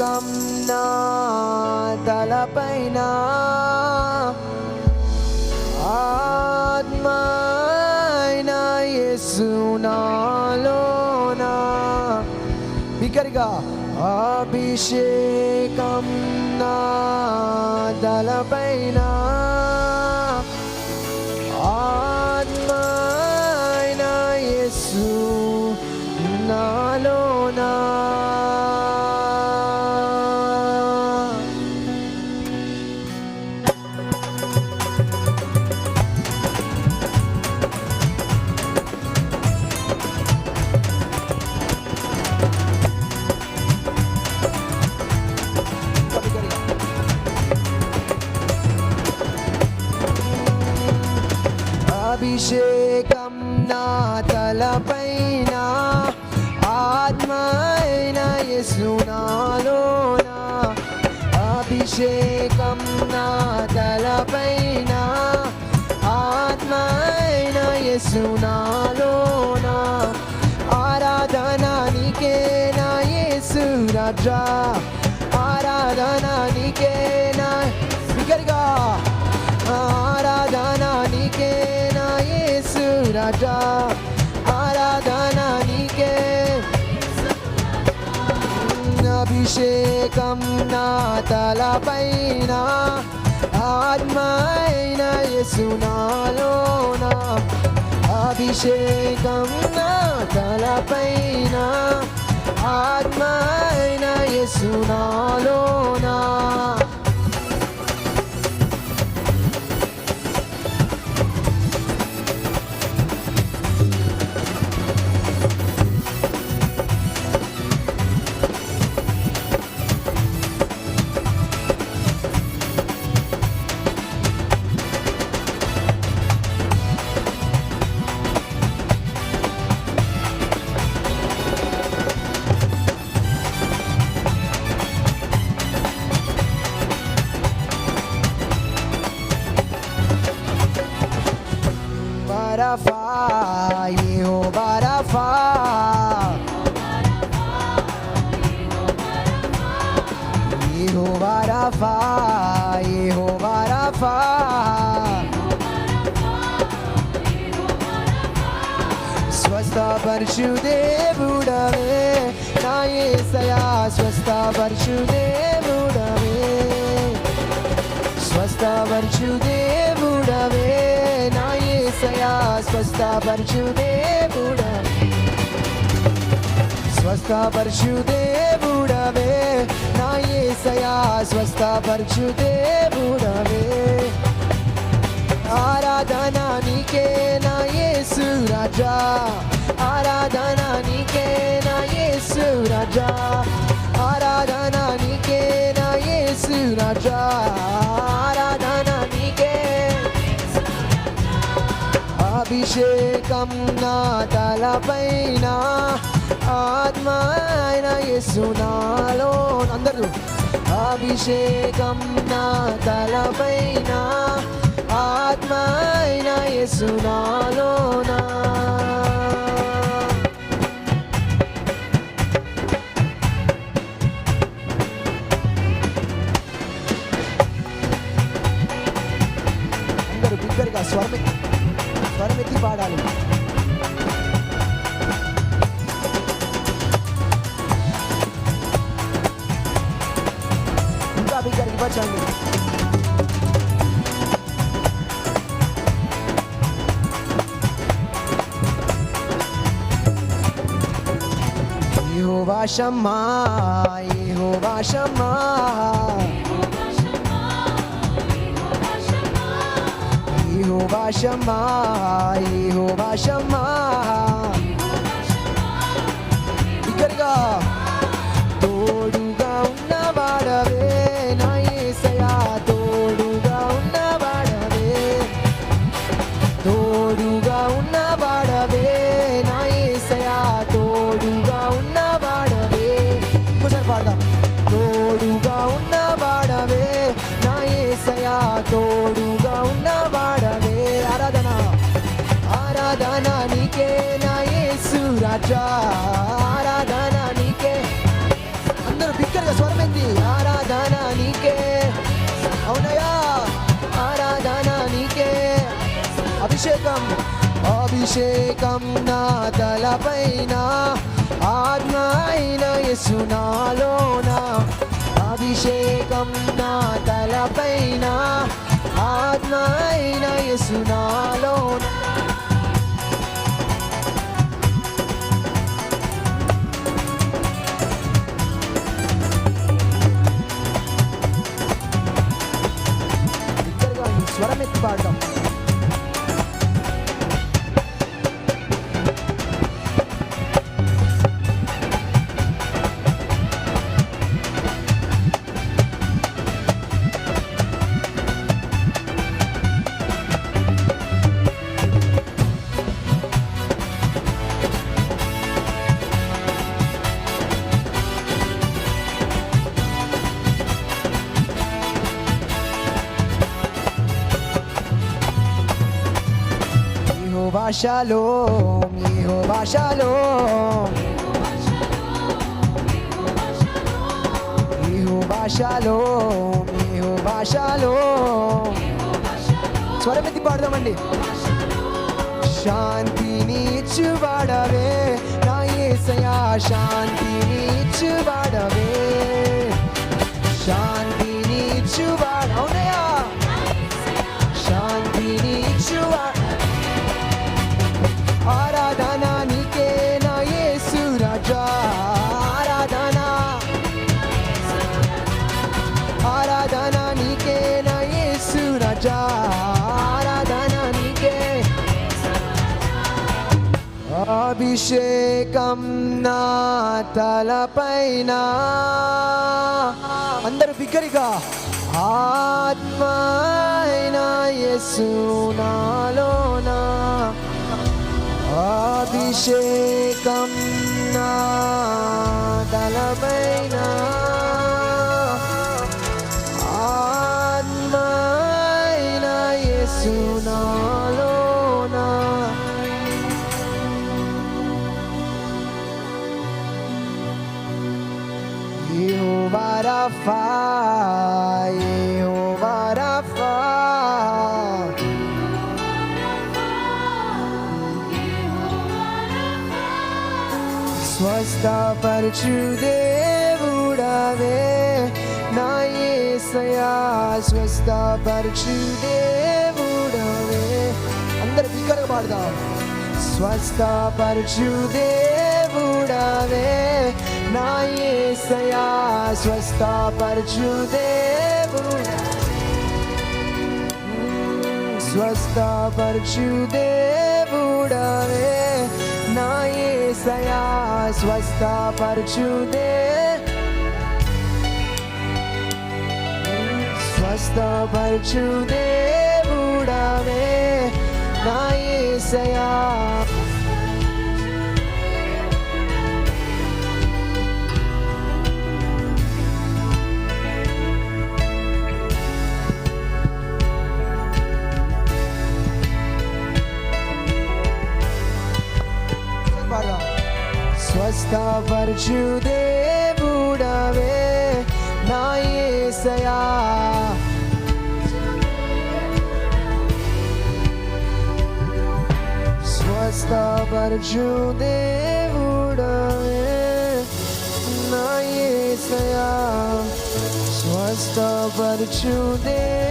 అభిషేకం నా తలపైన ఆత్మైన యేసు నాలోన బిగ్గరగా అభిషేకం నా తలపైన ఆత్మైన యేసు నాలోన అభిషేకం నా తలపైన ఆత్మైన యేసు నాలోన అభిషేకం నా తలపైన ఆత్మైన యేసు నాలోన ఆరాధన నీకే నా యేసు రాజా ఆరాధన నీకే నా బిగ్గరగా ఆరాధన నీకే నా యేసు రాజా ఆరాధన నీకే అభిషేకం నా తలపైన ఆత్మైన యేసు నాలోన అభిషేకం నా తలపైన ఆత్మైన యేసు నాలోన Rafa, Yehovah Rafa, Yehovah Rafa, Yehovah Rafa, స్వస్థపరచుదేవుడవే నా యేసయ్యా స్వస్థపరచుదేవుడవే స్వస్థపరచుదేవుడవే నా యేసయ్యా స్వస్థపరచుదేవుడవే స్వస్థపరచుదేవుడవే నా యేసయ్యా స్వస్థపరచుదేవుడవే ఆరాధన నీకే నా యేసు రాజా ఆరాధన నీకే నా యేసు రాజా ఆరాధన నీకే నా యేసు రాజా ఆరాధన నీకే అభిషేకం నా తలపైన ఆత్మైన యేసు నాలో అందరూ అభిషేకం నా తలపైన ఆత్మైన యేసు నాలోన అందరూ బిగ్గరగా స్వరమెత్తి పాడాలి ఇంకా బిగ్గరగా ఇవ్వచ్చండి Yehovah Shammah, Yehovah Shammah, Yehovah Shammah, Yehovah Shammah. బిగ్గరగా తోడుగా ఉన్నవాడవే నా యేసయ్యా తోడుగా ఉన్నవాడవే తోడుగా ఉన్నవాడవే నా యేసయ్యా తోడుగా ఉన్నవాడవే ఒకసారి పాడదాం తోడుగా ఉన్నవాడవే నా యేసయ్యా తోడుగా ఉన్నవాడవే ఆరాధన ఆరాధన నీకే నా యేసు రాజా ఆరాధన నీకే అభిషేకం అభిషేకం నా తలపైన ఆత్మ అయిన యేసు నాలోన అభిషేకం నా తలపైన ఆత్మ అయిన యేసు నాలోన స్వరం ఎత్తి పాడదాం Shalom, Yehovah Shalom, Yehovah Shalom, Yehovah Shalom. స్వరం ఎత్తి పాడదామండి. శాంతిని ఇచ్చువాడవే నా యేసయ్యా, శాంతిని ఇచ్చువాడవే, శాంతిని ఇచ్చువాడ అవునయ్యా, శాంతిని ఇచ్చువాడ. ఆరాధన నీకే నా యేసు రాజా, ఆరాధన ఆరాధన నీకే నా యేసు రాజా, ఆరాధన నీకే. అభిషేకం నా తలపైన అందరూ బిగ్గరగా ఆత్మ అయిన యేసు నాలోన అభిషేకం నా తలపైన ఆత్మ అయిన యేసు నాలోన. యెహోవా రఫా, యెహోవా రఫా, స్వస్థపరచు దేవుడవే నా యేసయ్యా, స్వస్థపరచు దేవుడవే. అందరు బిగ్గరగా పాడదాం. స్వస్థపరచు దేవుడవే నా యేసయ్యా, స్వస్థపరచు దేవుడవే, స్వస్థపరచు దేవుడవే నా యేసయ్యా, స్వస్థపరచు స్వస్థపరచు దేవుడవే నా యేసయ్యా. స్వస్థపరచు దేవుడవే నా యేసయ్యా, స్వస్థపరచు దేవుడవే నా యేసయ్యా, స్వస్థపరచు దేవుడవే.